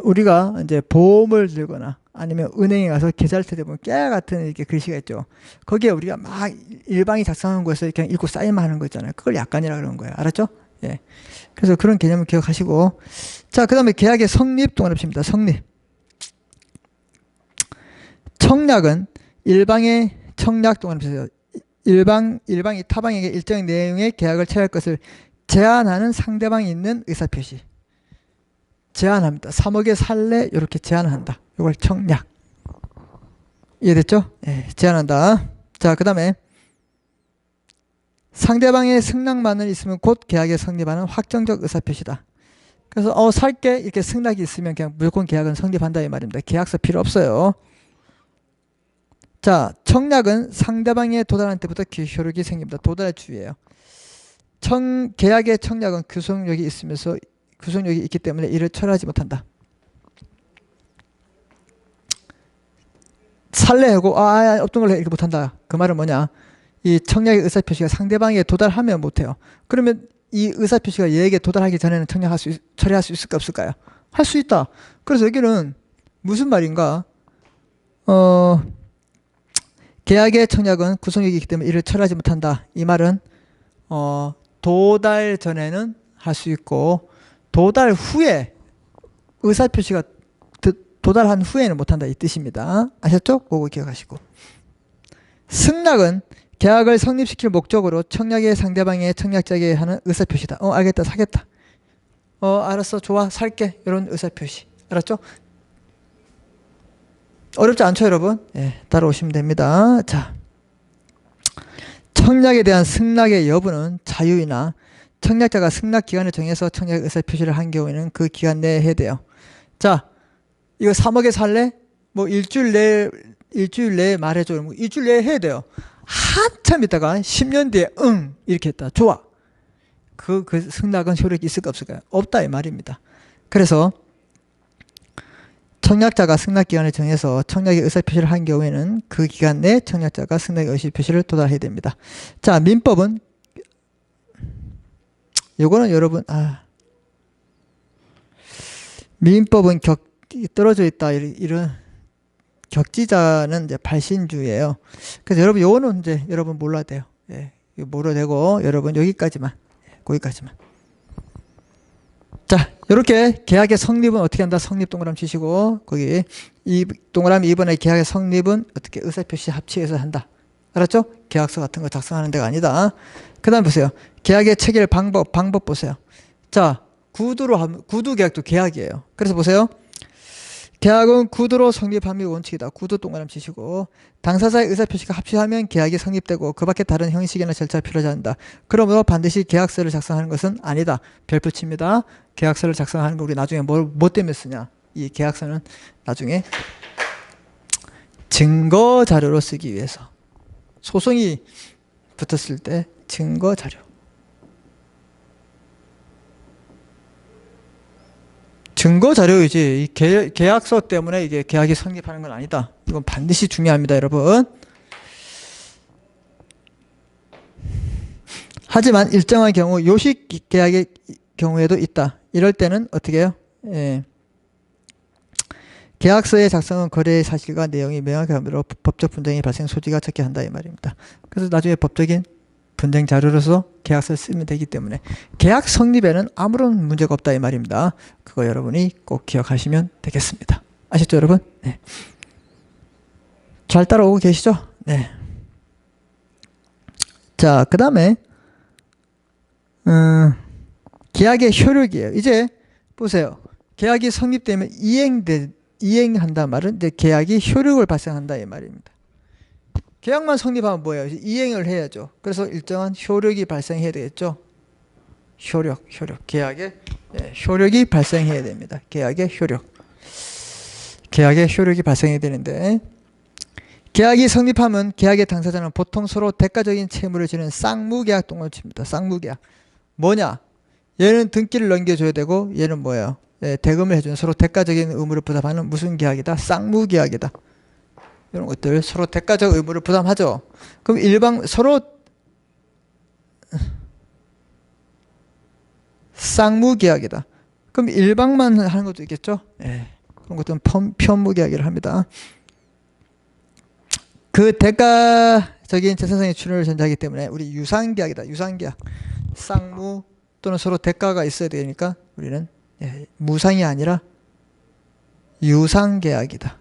우리가 이제 보험을 들거나 아니면 은행에 가서 계좌를 대보면 깨알 같은 이렇게 글씨가 있죠. 거기에 우리가 막 일방이 작성한 거에서 그냥 읽고 사인만 하는 거 있잖아요. 그걸 약간이라 그러는 거예요. 알았죠? 예. 그래서 그런 개념을 기억하시고, 자, 그 다음에 계약의 성립 동그라미입니다. 성립. 청약은 일방의 청약 동그라미세요. 일방이 타방에게 일정 내용의 계약을 체할 것을 제한하는 상대방이 있는 의사표시. 제한합니다. 3억에 살래? 이렇게 제한한다. 이걸 청약. 이해됐죠? 예, 제한한다. 자, 그 다음에 상대방의 승낙만을 있으면 곧 계약에 성립하는 확정적 의사표시다. 그래서 살게 이렇게 승낙이 있으면 그냥 무조건 계약은 성립한다 이 말입니다. 계약서 필요 없어요. 자, 청약은 상대방에 도달한 때부터 효력이 생깁니다. 도달의 주의예요. 계약의 청약은 구속력이 있으면서 구속력이 있기 때문에 이를 철회하지 못한다. 살래하고 없던 걸 이렇게 못한다. 그 말은 뭐냐? 이 청약의 의사표시가 상대방에게 도달하면 못해요. 그러면 이 의사표시가 얘에게 도달하기 전에는 처리할 수 있을까 없을까요? 할 수 있다. 그래서 여기는 무슨 말인가? 계약의 청약은 구속력이기 때문에 이를 처리하지 못한다. 이 말은 도달 전에는 할 수 있고 도달 후에 의사표시가 도달한 후에는 못한다 이 뜻입니다. 아셨죠? 그거 기억하시고. 승낙은 계약을 성립시킬 목적으로 청약의 상대방의 청약자에게 하는 의사표시다. 알겠다, 사겠다. 알았어, 좋아, 살게. 이런 의사표시. 알았죠? 어렵지 않죠, 여러분? 예, 따라오시면 됩니다. 자, 청약에 대한 승낙의 여부는 자유이나 청약자가 승낙 기간을 정해서 청약 의사표시를 한 경우에는 그 기간 내에 해야 돼요. 자, 이거 3억에 살래? 뭐 일주일 내에 말해줘. 뭐 일주일 내에 해야 돼요. 한참 있다가 10년 뒤에 이렇게 했다. 좋아. 그 승낙은 효력이 있을까 없을까요? 없다 이 말입니다. 그래서 청약자가 승낙 기간을 정해서 청약의 의사표시를 한 경우에는 그 기간 내에 청약자가 승낙의 의사표시를 도달해야 됩니다. 자, 민법은 요거는 여러분 민법은 떨어져 있다 이런 격지자는 이제 발신주예요. 그래서 여러분 요거는 이제 여러분 몰라야 돼요. 예, 몰라도 되고 여러분 여기까지만. 자, 이렇게 계약의 성립은 어떻게 한다? 성립 동그라미 치시고 거기 이 동그라미 2번의 계약의 성립은 어떻게 의사표시 합치해서 한다. 알았죠? 계약서 같은 거 작성하는 데가 아니다. 그 다음 보세요. 계약의 체결 방법 보세요. 자, 구두 계약도 계약이에요. 그래서 보세요. 계약은 구두로 성립함이 원칙이다. 구두 동그라미 치시고 당사자의 의사표시가 합치하면 계약이 성립되고 그 밖에 다른 형식이나 절차가 필요하지 않는다. 그러므로 반드시 계약서를 작성하는 것은 아니다. 별표 칩니다. 계약서를 작성하는 거 우리 나중에 뭐 때문에 쓰냐. 이 계약서는 나중에 증거 자료로 쓰기 위해서. 소송이 붙었을 때 증거 자료. 증거 자료이지 이 계약서 때문에 이게 계약이 성립하는 건 아니다. 이건 반드시 중요합니다, 여러분. 하지만 일정한 경우 요식 계약의 경우에도 있다. 이럴 때는 어떻게 해요? 예. 계약서의 작성은 거래의 사실과 내용이 명확하므로 법적 분쟁이 발생 소지가 적게 한다 이 말입니다. 그래서 나중에 법적인 분쟁 자료로서 계약서를 쓰면 되기 때문에 계약 성립에는 아무런 문제가 없다 이 말입니다. 그거 여러분이 꼭 기억하시면 되겠습니다. 아셨죠, 여러분? 네. 잘 따라오고 계시죠? 네. 자, 그 다음에 계약의 효력이에요. 이제 보세요. 계약이 성립되면 이행한다는 말은 이제 계약이 효력을 발생한다 이 말입니다. 계약만 성립하면 뭐예요? 이행을 해야죠. 그래서 일정한 효력이 발생해야 되겠죠. 효력. 계약의 효력이 발생해야 됩니다. 계약의 효력이 발생해야 되는데 계약이 성립하면 계약의 당사자는 보통 서로 대가적인 채무를 지는 쌍무계약 동을 칩니다. 쌍무계약. 뭐냐? 얘는 등기를 넘겨줘야 되고 얘는 뭐예요? 대금을 해주는 서로 대가적인 의무를 부담하는 무슨 계약이다? 쌍무계약이다. 이런 것들 서로 대가적 의무를 부담하죠. 그럼 서로 쌍무계약이다. 그럼 일방만 하는 것도 있겠죠. 그런 것들은 편무계약이라 합니다. 그 대가적인 재산상의 출연을 전제하기 때문에 우리 유상계약이다. 유상계약. 쌍무 또는 서로 대가가 있어야 되니까 우리는 무상이 아니라 유상계약이다.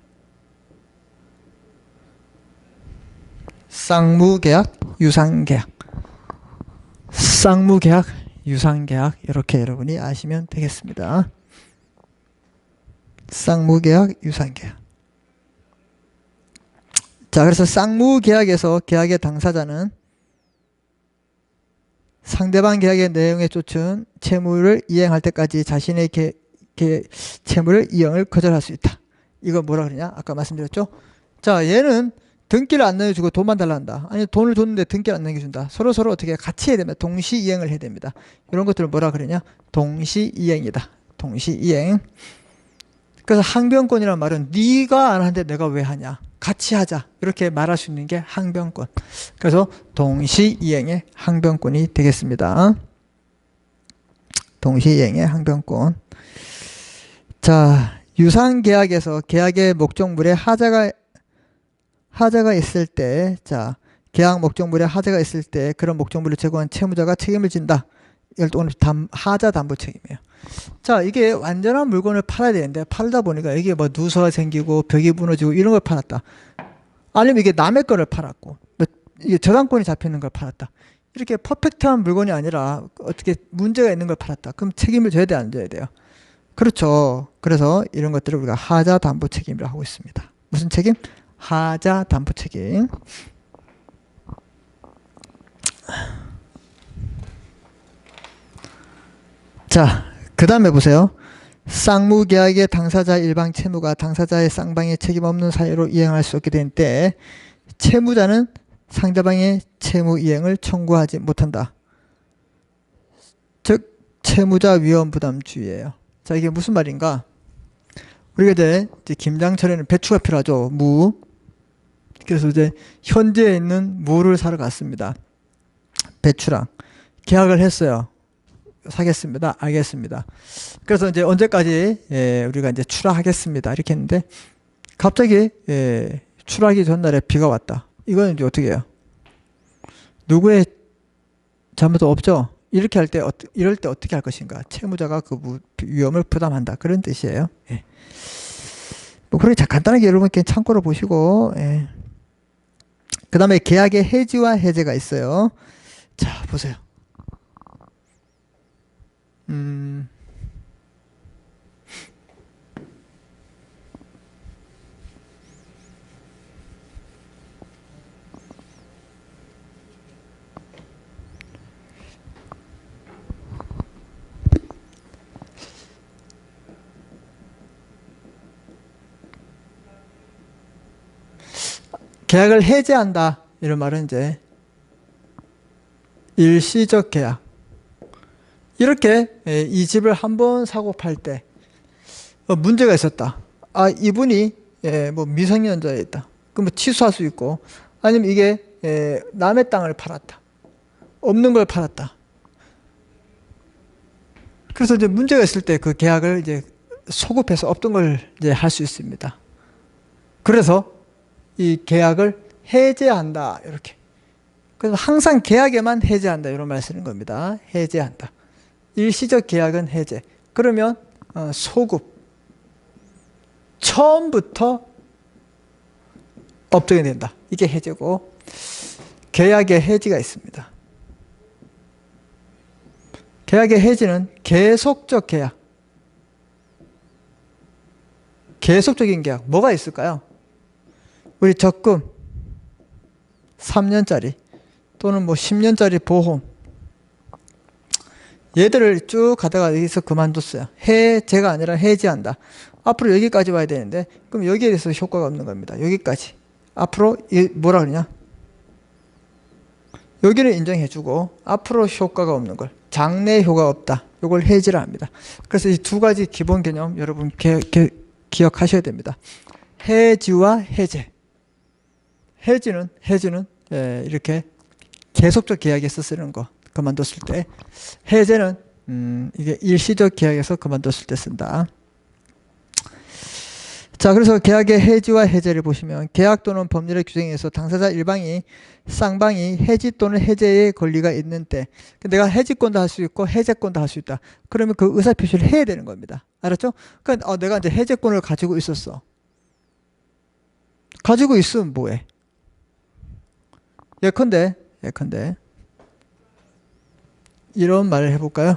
쌍무계약, 유상계약. 쌍무계약, 유상계약 이렇게 여러분이 아시면 되겠습니다. 쌍무계약, 유상계약. 자, 그래서 쌍무계약에서 계약의 당사자는 상대방 계약의 내용에 쫓은 채무를 이행할 때까지 자신의 채무를 이행을 거절할 수 있다. 이거 뭐라 그러냐? 아까 말씀드렸죠? 자, 얘는 등기를 안 넘겨주고 돈만 달라 한다. 아니 돈을 줬는데 등기를 안 넘겨준다. 서로 어떻게 같이 해야 됩니다. 동시 이행을 해야 됩니다. 이런 것들을 뭐라 그러냐? 동시 이행이다. 동시 이행. 그래서 항변권이라는 말은 네가 안 하는데 내가 왜 하냐? 같이 하자 이렇게 말할 수 있는 게 항변권. 그래서 동시이행의 항변권이 되겠습니다. 동시이행의 항변권. 자, 유상계약에서 계약의 목적물에 하자가 있을 때, 자, 계약 목적물에 하자가 있을 때 그런 목적물을 제공한 채무자가 책임을 진다. 이걸 오늘 하자 담보 책임이에요. 자, 이게 완전한 물건을 팔아야 되는데 팔다 보니까 이게 뭐 누수가 생기고 벽이 무너지고 이런 걸 팔았다. 아니면 이게 남의 거를 팔았고 이게 저당권이 잡히는 걸 팔았다. 이렇게 퍼펙트한 물건이 아니라 어떻게 문제가 있는 걸 팔았다. 그럼 책임을 져야 돼, 안 져야 돼요? 그렇죠. 그래서 이런 것들을 우리가 하자 담보 책임이라고 하고 있습니다. 무슨 책임? 하자 담보 책임. 자, 그 다음에 보세요. 쌍무계약의 당사자 일방 채무가 당사자의 쌍방의 책임 없는 사유로 이행할 수 없게 된 때 채무자는 상대방의 채무 이행을 청구하지 못한다. 즉 채무자 위험 부담주의예요. 자, 이게 무슨 말인가? 우리가 이제 김장철에는 배추가 필요하죠. 무. 그래서 이제 현지에 있는 무를 사러 갔습니다. 배추랑 계약을 했어요. 사겠습니다. 알겠습니다. 그래서 이제 언제까지 우리가 이제 출하하겠습니다. 이렇게 했는데 갑자기 출하하기 전날에 비가 왔다. 이거는 이제 어떻게 해요? 누구의 잘못도 없죠. 이렇게 할 때 이럴 때 어떻게 할 것인가? 채무자가 그 위험을 부담한다. 그런 뜻이에요. 예. 뭐 그렇게 간단하게 여러분 참고로 보시고. 예. 그 다음에 계약의 해지와 해제가 있어요. 자, 보세요. 계약을 해제한다. 이런 말은 이제 일시적 계약. 이렇게 이 집을 한번 사고 팔 때 문제가 있었다. 아, 이분이 뭐 미성년자였다. 그럼 취소할 수 있고, 아니면 이게 남의 땅을 팔았다. 없는 걸 팔았다. 그래서 이제 문제가 있을 때 그 계약을 이제 소급해서 없던 걸 이제 할 수 있습니다. 그래서 이 계약을 해제한다. 이렇게. 그래서 항상 계약에만 해제한다. 이런 말 쓰는 겁니다. 해제한다. 일시적 계약은 해제. 그러면 소급. 처음부터 업종이 된다. 이게 해제고, 계약의 해지가 있습니다. 계약의 해지는 계속적 계약. 계속적인 계약. 뭐가 있을까요? 우리 적금 3년짜리 또는 뭐 10년짜리 보험, 얘들을 쭉 가다가 여기서 그만뒀어요. 해제가 아니라 해지한다. 앞으로 여기까지 와야 되는데 그럼 여기에 대해서 효과가 없는 겁니다. 여기까지. 앞으로 뭐라 그러냐? 여기를 인정해주고 앞으로 효과가 없는 걸, 장래 효과가 없다. 이걸 해지를 합니다. 그래서 이 두 가지 기본 개념 여러분 기억하셔야 됩니다. 해지와 해제. 해지는 이렇게 계속적 계약에서 쓰는 거, 그만뒀을 때. 해제는 이게 일시적 계약에서 그만뒀을 때 쓴다. 자, 그래서 계약의 해지와 해제를 보시면 계약 또는 법률의 규정에 의해서 당사자 일방이 쌍방이 해지 또는 해제의 권리가 있는 때, 내가 해지권도 할 수 있고 해제권도 할 수 있다. 그러면 그 의사표시를 해야 되는 겁니다. 알았죠? 그러니까 내가 이제 해제권을 가지고 있었어. 가지고 있으면 뭐해? 예컨대 이런 말을 해볼까요?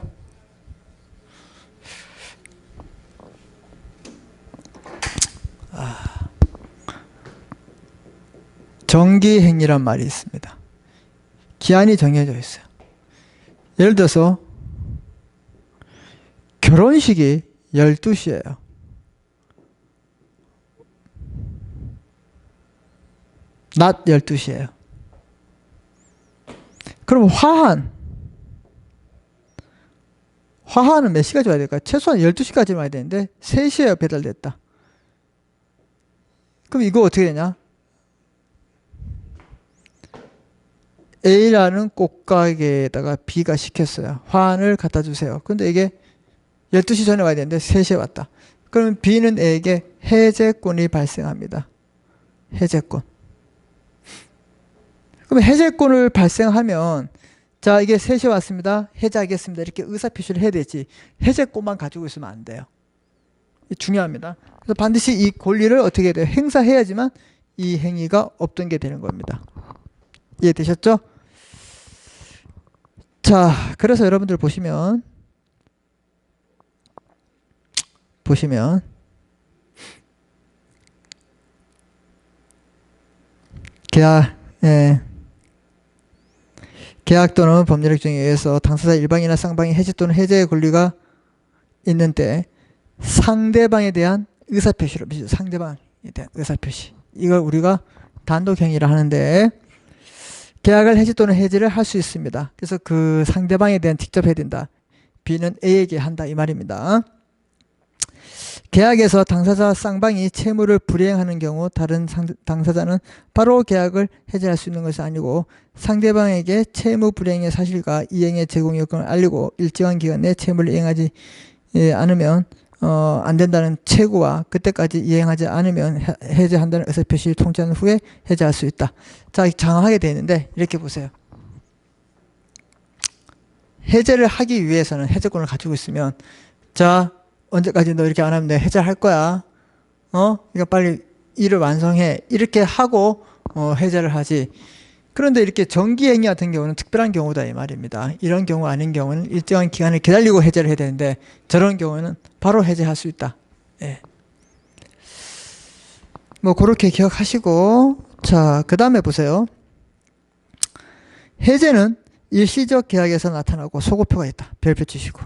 정기행위란 말이 있습니다. 기한이 정해져 있어요. 예를 들어서 결혼식이 12시예요. 낮 12시예요. 그럼 화환은 몇 시까지 와야 될까요? 최소한 12시까지 와야 되는데 3시에 배달됐다. 그럼 이거 어떻게 되냐? A라는 꽃가게에다가 B가 시켰어요. 화환을 갖다 주세요. 근데 이게 12시 전에 와야 되는데 3시에 왔다. 그러면 B는 A에게 해제권이 발생합니다. 해제권. 그럼 해제권을 발생하면 자, 이게 3시에 왔습니다. 해제하겠습니다. 이렇게 의사표시를 해야 되지. 해제권만 가지고 있으면 안 돼요. 중요합니다. 그래서 반드시 이 권리를 어떻게 해야 돼요? 행사해야지만 이 행위가 없던 게 되는 겁니다. 이해되셨죠? 자, 그래서 여러분들 보시면 계약, 계약 또는 법률 규정에 의해서 당사자 일방이나 쌍방이 해지 또는 해제의 권리가 있는데 상대방에 대한 의사표시로, 상대방에 대한 의사표시, 이걸 우리가 단독행위를 하는데 계약을 해지 또는 해지를 할 수 있습니다. 그래서 그 상대방에 대한 직접 해야 된다. B는 A에게 한다 이 말입니다. 계약에서 당사자와 쌍방이 채무를 불이행하는 경우 다른 당사자는 바로 계약을 해지할 수 있는 것이 아니고 상대방에게 채무 불이행의 사실과 이행의 제공 요건을 알리고 일정한 기간 내에 채무를 이행하지 않으면 안 된다는 채구와 그때까지 이행하지 않으면 해제한다는 의사표시를 통지한 후에 해제할 수 있다. 자, 장황하게 되어 있는데 이렇게 보세요. 해제를 하기 위해서는 해제권을 가지고 있으면 자, 언제까지 너 이렇게 안 하면 내가 해제할 거야. 그러니까 빨리 일을 완성해. 이렇게 하고 해제를 하지. 그런데 이렇게 정기행위 같은 경우는 특별한 경우다 이 말입니다. 이런 경우 아닌 경우는 일정한 기간을 기다리고 해제를 해야 되는데 저런 경우는 바로 해제할 수 있다. 예. 뭐 그렇게 기억하시고 자, 그 다음에 보세요. 해제는 일시적 계약에서 나타나고 소급표가 있다. 별표 치시고.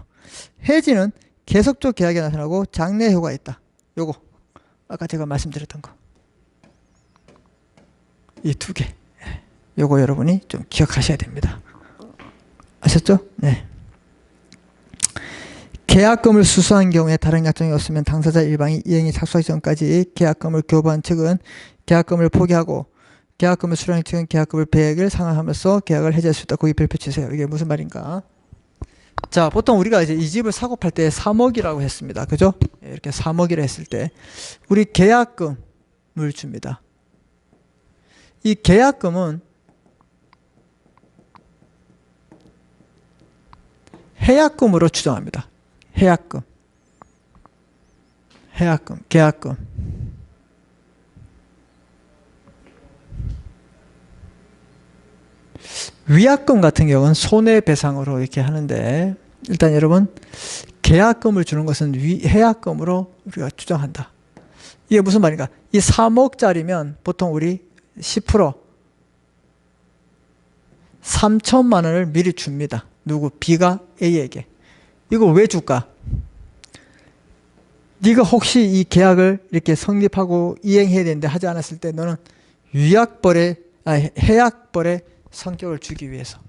해지는 계속적 계약에 나타나고 장래효가 있다. 요거 아까 제가 말씀드렸던 거. 이 두 개. 요거 여러분이 좀 기억하셔야 됩니다. 아셨죠? 네. 계약금을 수수한 경우에 다른 약정이 없으면 당사자 일방이 이행이 착수하기 전까지 계약금을 교부한 측은 계약금을 포기하고 계약금을 수령한 측은 계약금을 배액을 상환하면서 계약을 해지할 수 있다. 거기 별표 치세요. 이게 무슨 말인가? 자, 보통 우리가 이제 이 집을 사고 팔 때 3억이라고 했습니다. 그죠? 이렇게 3억이라 했을 때 우리 계약금을 줍니다. 이 계약금은 해약금으로 추정합니다. 해약금, 계약금. 위약금 같은 경우는 손해배상으로 이렇게 하는데 일단 여러분 계약금을 주는 것은 해약금으로 우리가 추정한다. 이게 무슨 말인가? 이 3억짜리면 보통 우리 10% 3천만 원을 미리 줍니다. 누구? B가 A에게. 이거 왜 줄까? 네가 혹시 이 계약을 이렇게 성립하고 이행해야 되는데 하지 않았을 때 너는 해약벌의 성격을 주기 위해서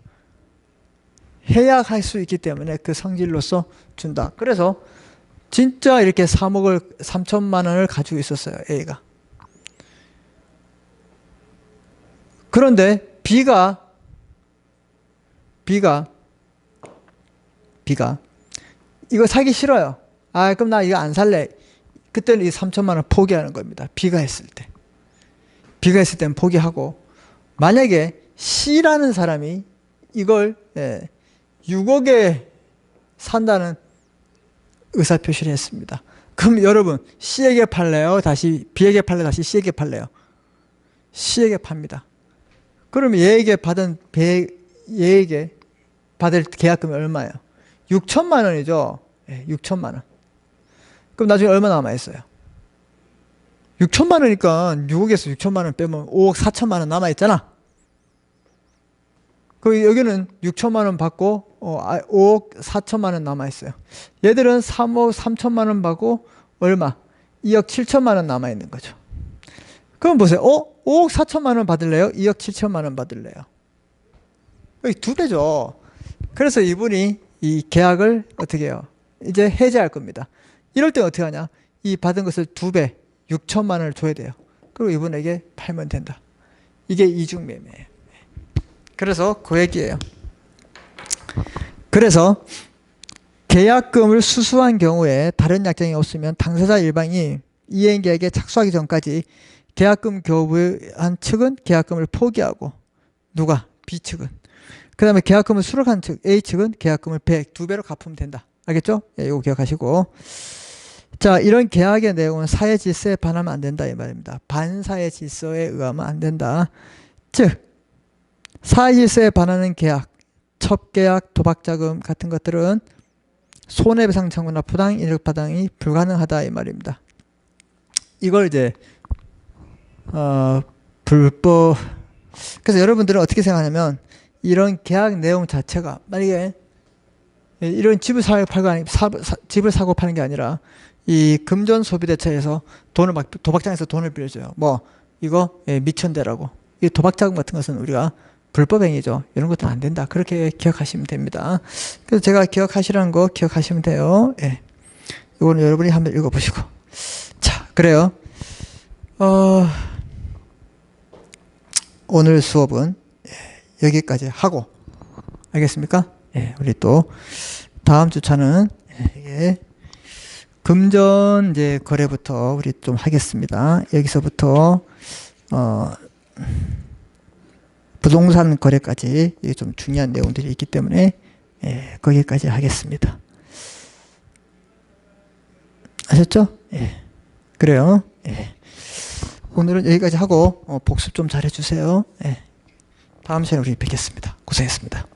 해약할 수 있기 때문에 그 성질로서 준다. 그래서 진짜 이렇게 3천만 원을 가지고 있었어요. A가. 그런데 B가 이거 사기 싫어요. 그럼 나 이거 안 살래. 그때는 이 3천만 원 포기하는 겁니다. B가 했을 때는 포기하고 만약에 C라는 사람이 이걸 6억에 산다는 의사표시를 했습니다. 그럼 여러분 C에게 팔래요? 다시 B에게 팔래요? 다시 C에게 팔래요? C에게 팝니다. 그러면 얘에게 받을 계약금이 얼마예요? 6천만 원이죠. 6천만 원. 그럼 나중에 얼마 남아있어요? 6천만 원이니까 6억에서 6천만 원 빼면 5억 4천만 원 남아있잖아. 그 여기는 6천만 원 받고 5억 4천만 원 남아있어요. 얘들은 3억 3천만 원 받고 얼마? 2억 7천만 원 남아있는 거죠. 그럼 보세요. 5억 4천만 원 받을래요? 2억 7천만 원 받을래요? 여기 두 배죠. 그래서 이분이 이 계약을 어떻게 해요? 이제 해지할 겁니다. 이럴 때 어떻게 하냐? 이 받은 것을 2배, 6천만 원을 줘야 돼요. 그리고 이분에게 팔면 된다. 이게 이중매매예요. 그래서 그 얘기예요. 그래서 계약금을 수수한 경우에 다른 약정이 없으면 당사자 일방이 이행계약에 착수하기 전까지 계약금 교부한 측은 계약금을 포기하고 누가? B측은. 그 다음에 계약금을 수록한 측 A측은 계약금을 100, 2배로 갚으면 된다. 알겠죠? 예, 이거 기억하시고. 자, 이런 계약의 내용은 사회 질서에 반하면 안 된다 이 말입니다. 반사회 질서에 의하면 안 된다. 즉 사회 질서에 반하는 계약, 첩계약, 도박자금 같은 것들은 손해배상 청구나 부당 이력 받당이 불가능하다 이 말입니다. 이걸 이제 불법. 그래서 여러분들은 어떻게 생각하냐면 이런 계약 내용 자체가 만약에 이런 집을 집을 사고 파는 게 아니라 이 금전소비대처에서 돈을 막 도박장에서 돈을 빌려줘요. 뭐 이거 미천대라고. 이 도박자금 같은 것은 우리가 불법행위죠. 이런 것도 안 된다. 그렇게 기억하시면 됩니다. 그래서 제가 기억하시라는 거 기억하시면 돼요. 예. 이거는 여러분이 한번 읽어보시고. 자, 그래요. 오늘 수업은 여기까지 하고, 알겠습니까? 예, 우리 또 다음 주차는 금전 이제 거래부터 우리 좀 하겠습니다. 여기서부터 부동산 거래까지 좀 중요한 내용들이 있기 때문에 거기까지 하겠습니다. 아셨죠? 예. 그래요. 예. 오늘은 여기까지 하고 복습 좀 잘해주세요. 예. 다음 시간에 우리 뵙겠습니다. 고생했습니다.